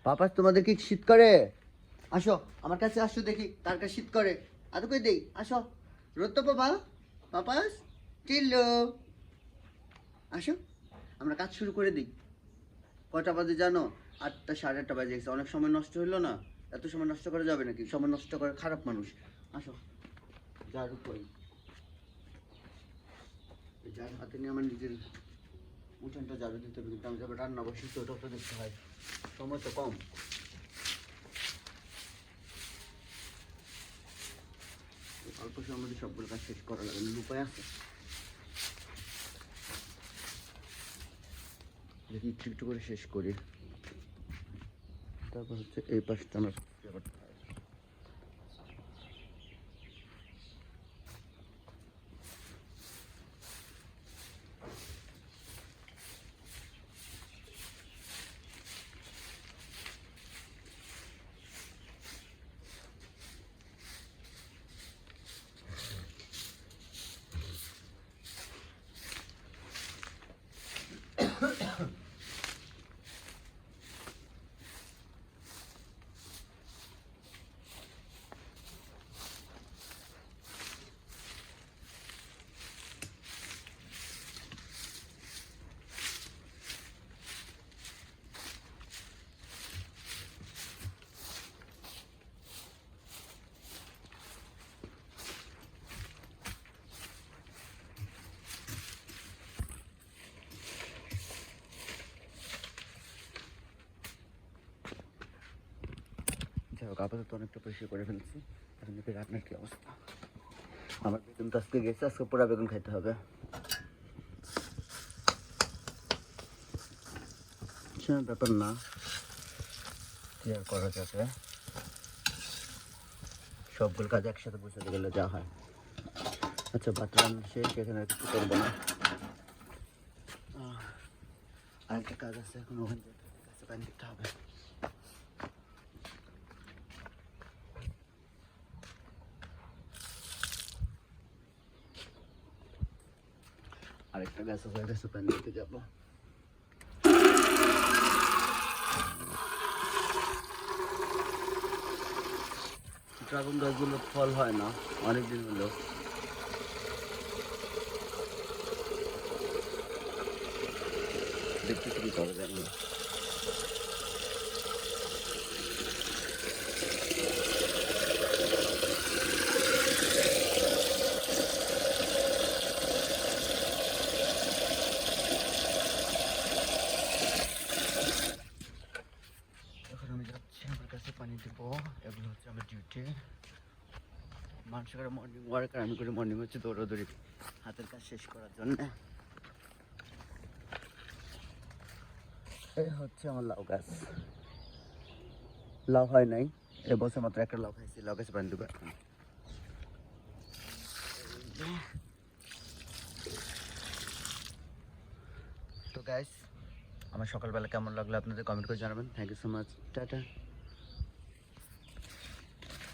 Papa's তোমাদের কি শীত করে? আসো আমার কাছে আসো, দেখি তার কাছে শীত করে। আদৌ কই দেই, আসো। রোদ তো বাবা। পাপাস চিল্লো, আসো আমরা কাজ শুরু করে দিই। কটা বাজে জানো? 8টা, 8:30 বাজে গেছে। অনেক সময় নষ্ট হলো না? এত সময় নষ্ট করা যাবে নাকি? সময় নষ্ট করে খারাপ মানুষ। আসো, ঝাড়ু কই? ঝাড়ু হাতে নিয়ে আমার নিজের উঠানটা ঝাড়ু দিতে হবে, কিন্তু আমি যাবে রান্না বসিতে, ওটাও তো দেখতে হয়, সময় তো কম। অল্প সময়ের মধ্যে সবগুলো কাজ শেষ করা লাগে, উপায় আছে? দেখি একটু একটু করে শেষ করি। তারপর হচ্ছে এই পাশটা আমার করতে হয়। যাই হোক, আপাতত অনেকটা পরিষ্কার করে ফেলছি। এখন দেখি রান্নার কি অবস্থা। আমার বেগুন তো আজকে গেছে, আজকে পোড়া বেগুন খাইতে হবে। আচ্ছা, ব্যাপার না, কি আর করা যাবে। সবগুলো কাজ একসাথে বুঝতে গেলে যা হয়। আচ্ছা, ভাত রান্না শেষ, এখানে আর কিছু করবো না। আরেকটা কাজ আছে, এখন ওখান থেকে কাছে পানি দিতে হবে। আরেকটা গাছ হয়ে গেছে, পানি দিতে যাবো। ড্রাগন গাছগুলো ফল হয় না অনেকদিন হলো। দেখতে কি করা যায় না। এখন আমি যাচ্ছি আমার কাছে পানি দেবো। এগুলো হচ্ছে আমার ডিউটি। মানুষ করে মর্নিং ওয়ার্ক, আর আমি করি মর্নিং হচ্ছে দৌড়াদৌড়ি হাতের কাজ শেষ করার জন্য। এই হচ্ছে আমার লাউ গাছ। লাউ হয় নাই এবছর, মাত্র একটা লাউ খাইছি। লাউ গাছে পানি দেবো এখন। তো গাইস, আমার সকালবেলা কেমন লাগলো আপনাদের কমেন্ট করে জানাবেন। Thank you so much, tata.